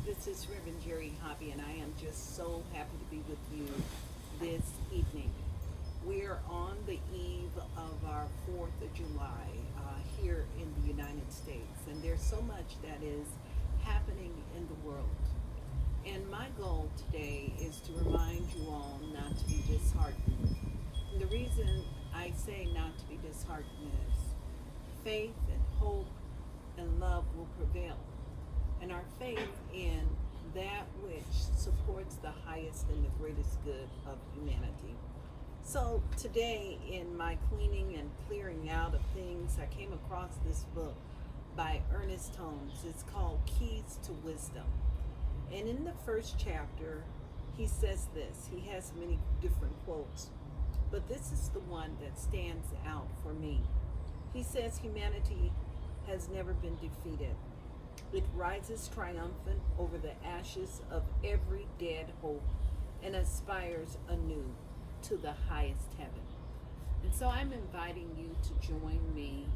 This is Reverend Jerry Hobby, and I am just so happy to be with you this evening. We're on the eve of our 4th of July here in the United States, and there's so much that is happening in the world. And my goal today is to remind you all not to be disheartened. And the reason I say not to be disheartened is faith and hope and love will prevail, and our faith in that which supports the highest and the greatest good of humanity. So today, in my cleaning and clearing out of things, I came across this book by Ernest Holmes. It's called Keys to Wisdom. And in the first chapter, he says this. He has many different quotes, but this is the one that stands out for me. He says humanity has never been defeated. It rises triumphant over the ashes of every dead hope and aspires anew to the highest heaven. And so I'm inviting you to join me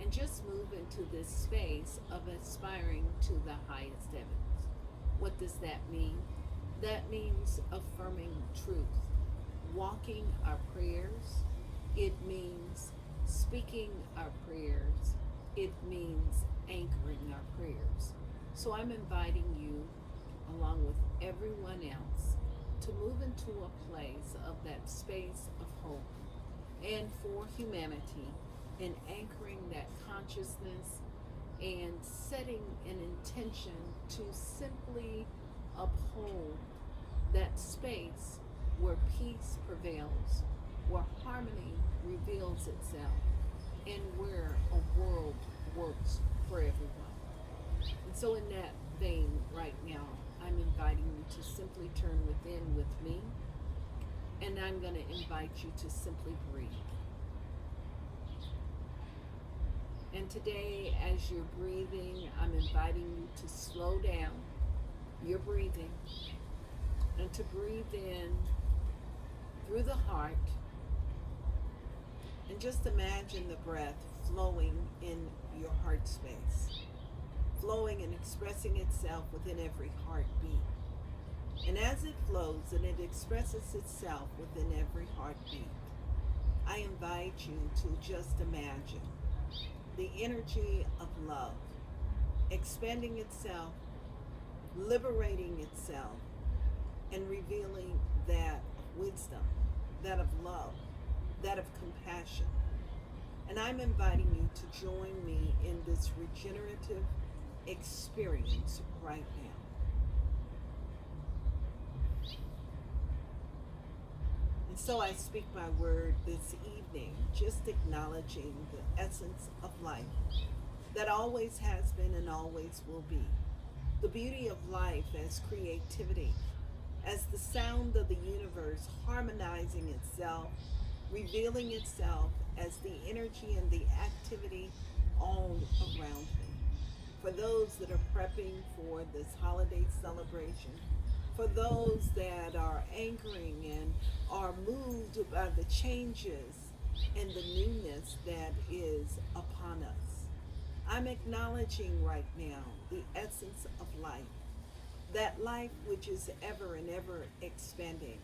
and just move into this space of aspiring to the highest heavens. What does that mean? That means affirming truth, walking our prayers. It means speaking our prayers. It means anchoring our prayers. So I'm inviting you, along with everyone else, to move into a place of that space of hope and for humanity, and anchoring that consciousness and setting an intention to simply uphold that space where peace prevails, where harmony reveals itself, and where a world works for everyone. And so, in that vein, right now, I'm inviting you to simply turn within with me, and I'm going to invite you to simply breathe. And today, as you're breathing, I'm inviting you to slow down your breathing and to breathe in through the heart, and just imagine the breath flowing in your heart space, flowing and expressing itself within every heartbeat. And as it flows and it expresses itself within every heartbeat, I invite you to just imagine the energy of love expanding itself, liberating itself, and revealing that of wisdom, that of love, that of compassion. And I'm inviting you to join me in this regenerative experience right now. And so I speak my word this evening, just acknowledging the essence of life that always has been and always will be. The beauty of life as creativity, as the sound of the universe harmonizing itself, revealing itself as the energy and the activity all around me. For those that are prepping for this holiday celebration, for those that are anchoring and are moved by the changes and the newness that is upon us, I'm acknowledging right now the essence of life, that life which is ever and ever expanding.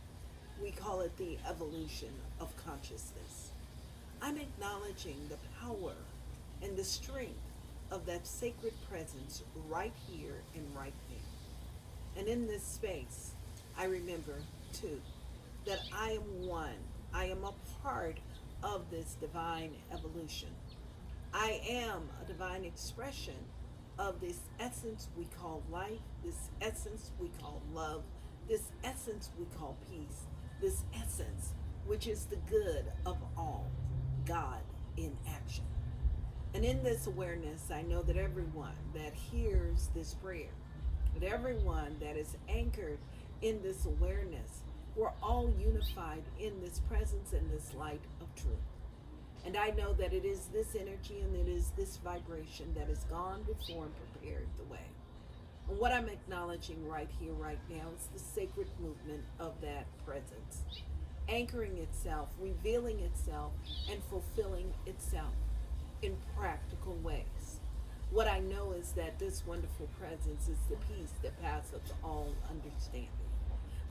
We call it the evolution of consciousness. I'm acknowledging the power and the strength of that sacred presence right here and right now. And in this space, I remember too that I am one. I am a part of this divine evolution. I am a divine expression of this essence we call life, this essence we call love, this essence we call peace, this essence which is the good of all, God in action. And in this awareness, I know that everyone that hears this prayer, that everyone that is anchored in this awareness, we're all unified in this presence and this light of truth. And I know that it is this energy and it is this vibration that has gone before and prepared the way. And what I'm acknowledging right here, right now, is the sacred movement of that presence, anchoring itself, revealing itself, and fulfilling itself in practical ways. What I know is that this wonderful presence is the peace that passeth all understanding.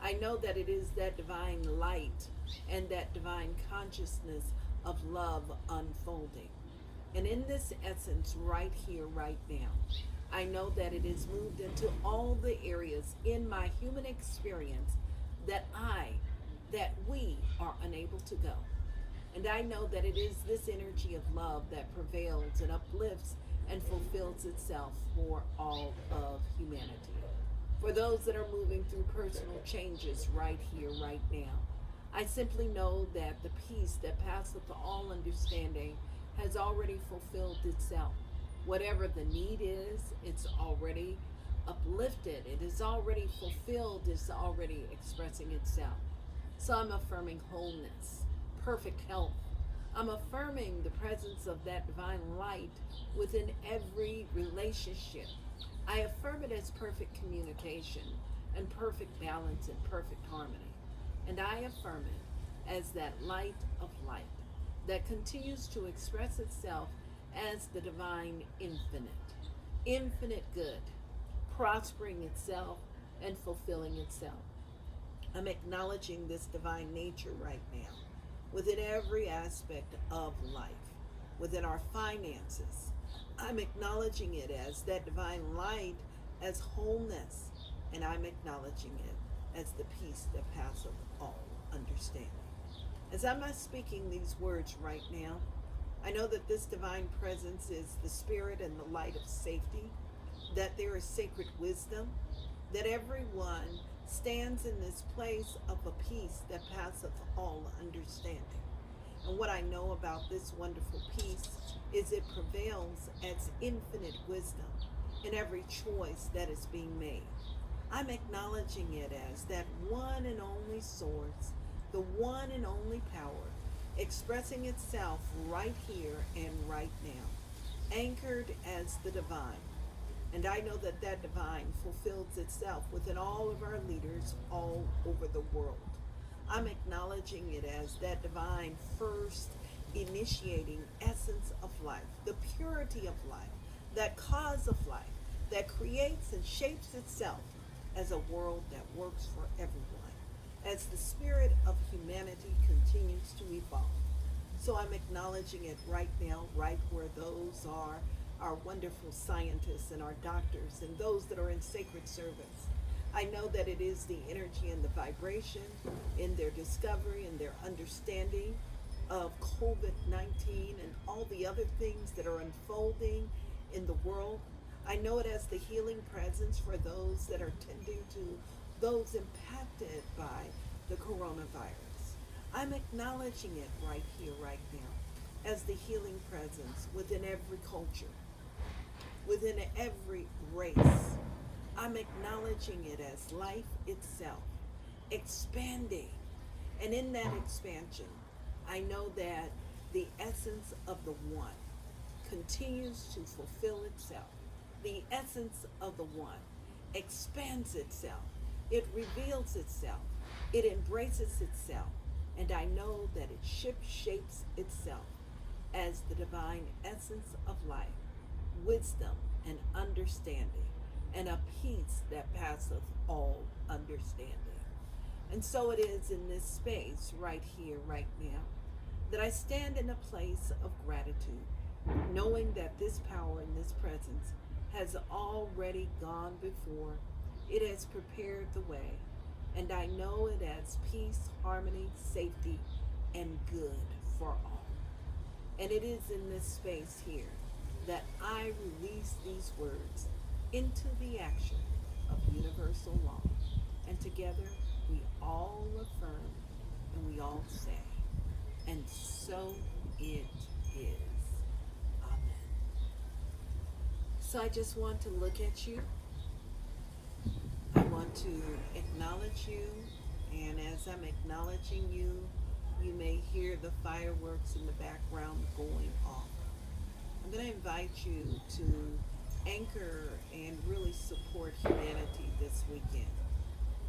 I know that it is that divine light and that divine consciousness of love unfolding. And in this essence, right here, right now, I know that it is moved into all the areas in my human experience that we are unable to go. And I know that it is this energy of love that prevails and uplifts and fulfills itself for all of humanity. For those that are moving through personal changes right here, right now, I simply know that the peace that passeth all understanding has already fulfilled itself. Whatever the need is, it's already uplifted, it is already fulfilled, it's already expressing itself. So I'm affirming wholeness, perfect health. I'm affirming the presence of that divine light within every relationship. I affirm it as perfect communication and perfect balance and perfect harmony. And I affirm it as that light of light that continues to express itself as the divine infinite good, prospering itself and fulfilling itself. I'm acknowledging this divine nature right now within every aspect of life, within our finances. I'm acknowledging it as that divine light, as wholeness, and I'm acknowledging it as the peace that passeth all understanding. As I'm not speaking these words right now, I know that this divine presence is the spirit and the light of safety, that there is sacred wisdom, that everyone stands in this place of a peace that passeth all understanding. And what I know about this wonderful peace is it prevails as infinite wisdom in every choice that is being made. I'm acknowledging it as that one and only source, the one and only power, expressing itself right here and right now, anchored as the divine. And I know that that divine fulfills itself within all of our leaders all over the world. I'm acknowledging it as that divine first initiating essence of life, the purity of life, that cause of life that creates and shapes itself as a world that works for everyone, as the spirit of humanity continues to evolve. So I'm acknowledging it right now, right where those are our wonderful scientists and our doctors and those that are in sacred service. I know that it is the energy and the vibration in their discovery and their understanding of COVID-19 and all the other things that are unfolding in the world. I know it as the healing presence for those that are tending to those impacted by the coronavirus. I'm acknowledging it right here, right now, as the healing presence within every culture, within every race. I'm acknowledging it as life itself, expanding. And in that expansion, I know that the essence of the one continues to fulfill itself. The essence of the one expands itself. It reveals itself. It embraces itself. And I know that it shapes itself as the divine essence of life, wisdom and understanding, and a peace that passeth all understanding. And so it is in this space, right here, right now, that I stand in a place of gratitude, knowing that this power and this presence has already gone before. It has prepared the way, and I know it as peace, harmony, safety, and good for all. And it is in this space here that I release these words into the action of universal law. And together we all affirm and we all say, and so it is. Amen. So I just want to look at you. I want to acknowledge you. And as I'm acknowledging you, you may hear the fireworks in the background going off. I'm going to invite you to anchor and really support humanity this weekend.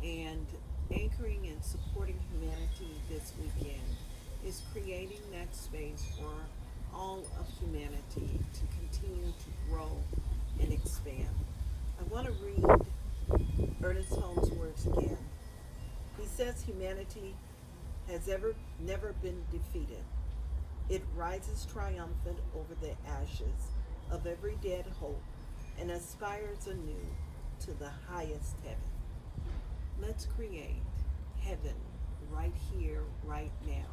And anchoring and supporting humanity this weekend is creating that space for all of humanity to continue to grow and expand. I want to read Ernest Holmes' words again. He says humanity has ever never been defeated. It rises triumphant over the ashes of every dead hope and aspires anew to the highest heaven. Let's create heaven right here, right now,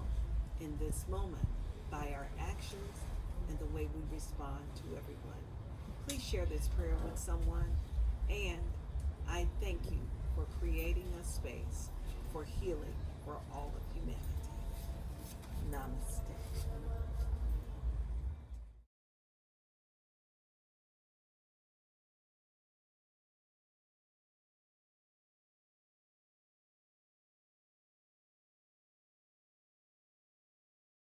in this moment, by our actions and the way we respond to everyone. Please share this prayer with someone, and I thank you for creating a space for healing for all of humanity. Namaste.